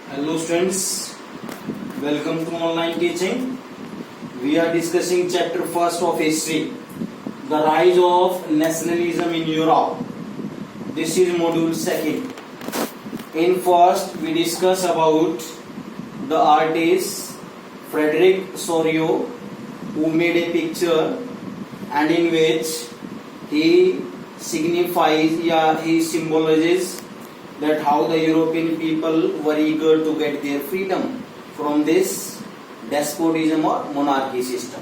Hello students, welcome to online teaching. We are discussing chapter first of history, the rise of nationalism in Europe. This is module second. In first we discuss about the artist Frederick Sorio, who made a picture and in which he signifies, he symbolizes that how the European people were eager to get their freedom from this despotism or monarchy system.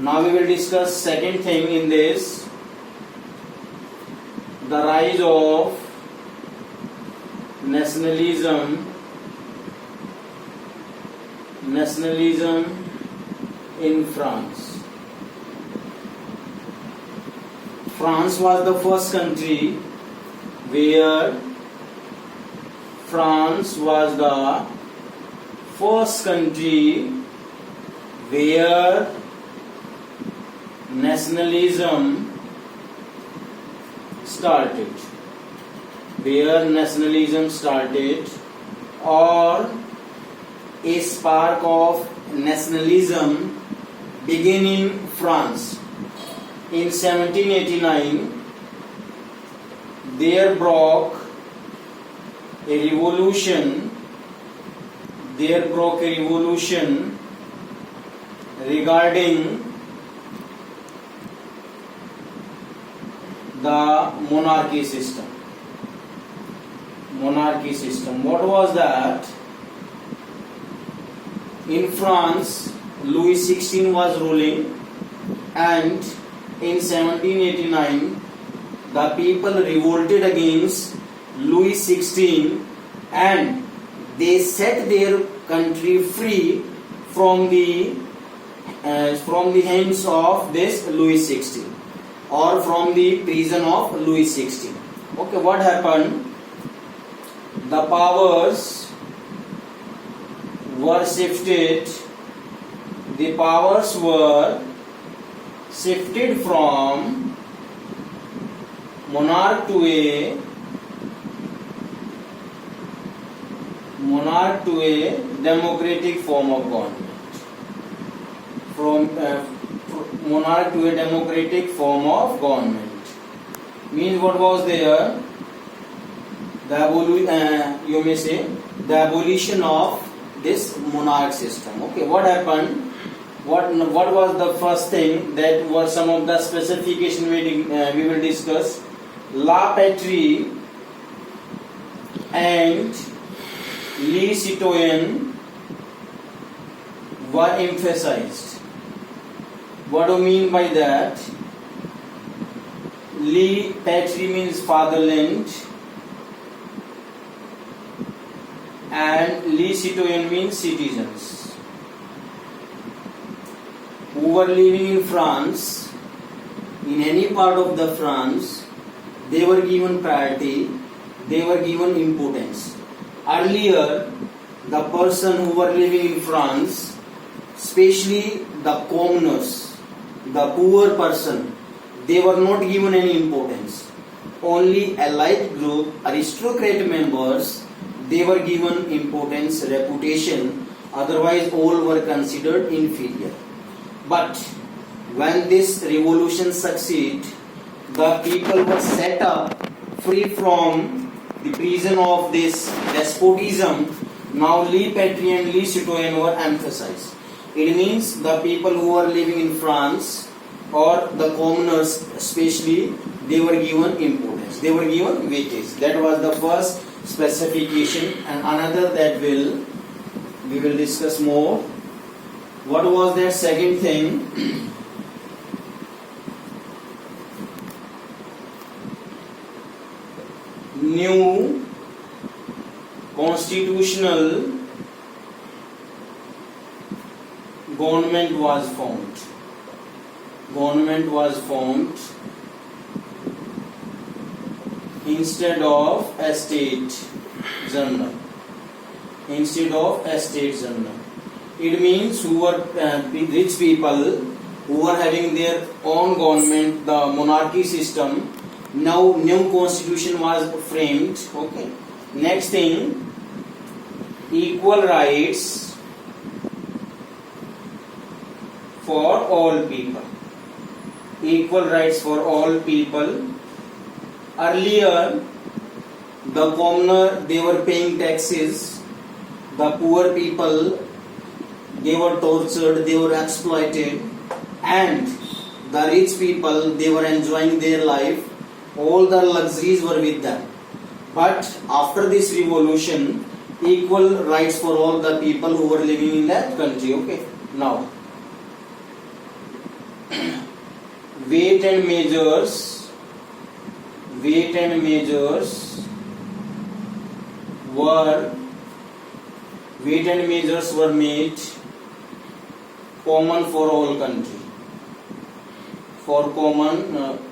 Now we will discuss second thing in this, the rise of nationalism in France. France was the first country where nationalism started, or a spark of nationalism began in France. In 1789, there broke a revolution regarding the monarchy system. What was that? In France, Louis XVI was ruling, and in 1789 the people revolted against Louis XVI and they set their country free from the hands of this Louis XVI, or from the prison of Louis XVI. Okay, what happened? The powers were shifted. The powers were shifted from monarch to a democratic form of government. Monarch to a democratic form of government means what was there? You may say the abolition of this monarch system. Okay, what happened? What was the first thing? That were some of the specification we will discuss. La patrie and les citoyens were emphasized. What do you mean by that? La patrie means fatherland, and les citoyens means citizens who were living in France. In any part of the France, they were given priority, they were given importance. Earlier, the person who were living in France, especially the commoners, the poor person, they were not given any importance. Only elite group, aristocrat members, they were given importance, reputation, otherwise all were considered inferior. But when this revolution succeeded, the people were set up free from the prison of this despotism. Now les patrie and les citoyens were emphasized. It means the people who were living in France, or the commoners especially, they were given importance, they were given weightage. That was the first specification, and another that we will discuss more. What was that second thing? New constitutional government was formed instead of a state journal. It means who were rich people who were having their own government, the monarchy system. Now new constitution was framed. Okay. Next thing, equal rights for all people. Equal rights for all people. Earlier, the commoner, they were paying taxes. The poor people, they were tortured, they were exploited, and the rich people, they were enjoying their life. All the luxuries were with them. But after this revolution, equal rights for all the people who were living in that country. Okay. Now, weight and measures were made common for all country.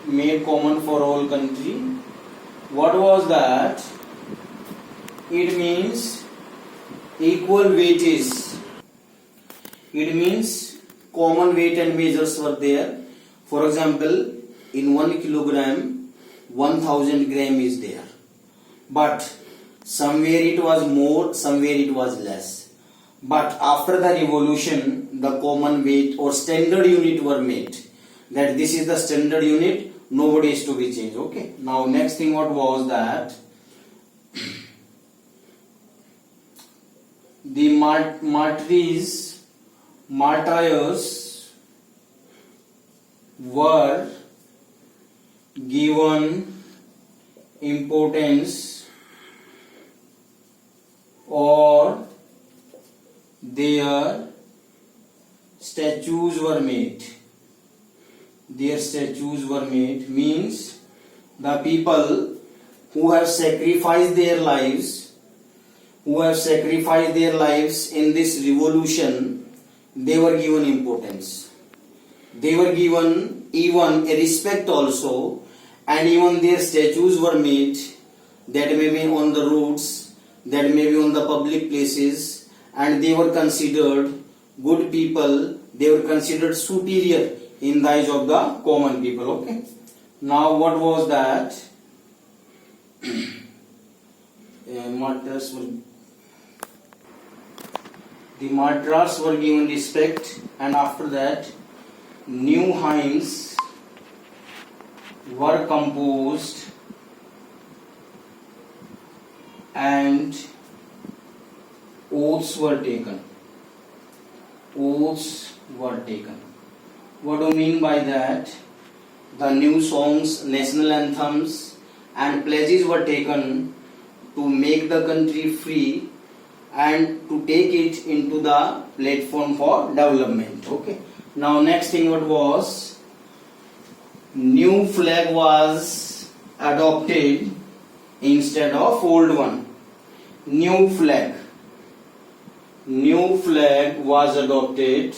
Made common for all country. What was that? It means equal weightage. It means common weight and measures were there. For example, in 1 kilogram, 1000 gram is there. But somewhere it was more, somewhere it was less. But after the revolution, the common weight or standard unit were made. That this is the standard unit, nobody is to be changed. Okay. Now next thing what was that? The martyrs were given importance, or their statues were made. Means the people who have sacrificed their lives in this revolution, they were given importance. They were given even a respect also, and even their statues were made, that may be on the roads, that may be on the public places, and they were considered good people, they were considered superior in the eyes of the common people. Okay. Now what was that? The martyrs were given respect, and after that new hymns were composed and oaths were taken. What do you mean by that? The new songs, national anthems and pledges were taken to make the country free and to take it into the platform for development. Okay. Now next thing what was? New flag was adopted instead of old one. New flag was adopted.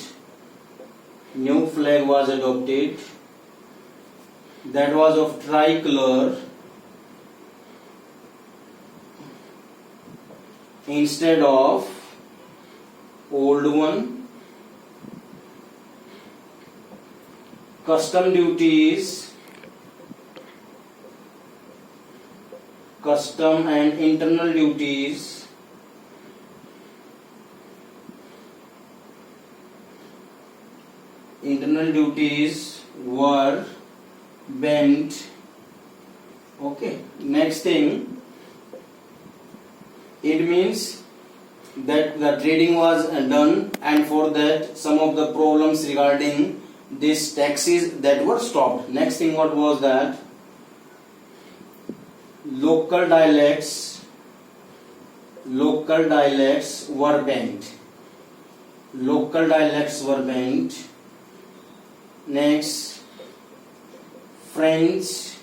That was of tricolor instead of old one. Custom and internal duties were bent. Okay. Next thing, it means that the trading was done, and for that some of the problems regarding these taxes that were stopped. Next thing what was that? Local dialects were banned. Next, French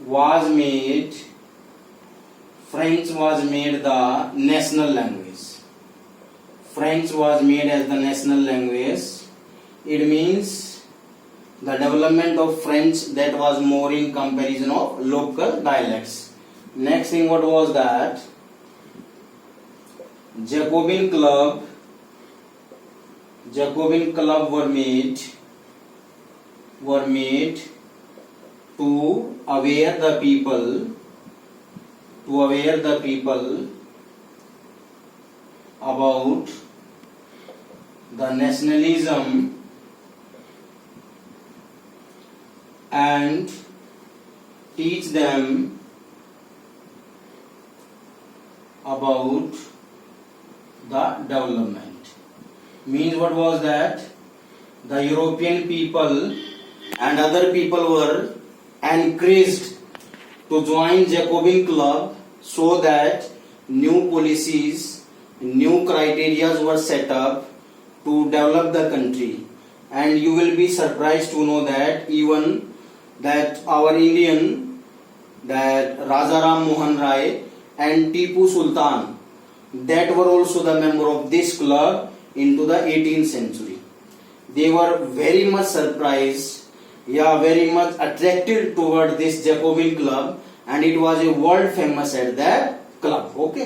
was made the national language. French was made as the national language. It means the development of French that was more in comparison of local dialects. Next thing what was that? Jacobin club were made to aware the people about the nationalism and teach them about the development. Means what was that? The European people and other people were encouraged to join Jacobin Club so that new policies, new criteria were set up to develop the country. And you will be surprised to know that even that our Indian, that Rajaram Mohan Rai and Tipu Sultan, that were also the member of this club into the 18th century. They were very much surprised, very much attracted toward this Jacobin club, and it was a world famous at that club. Okay.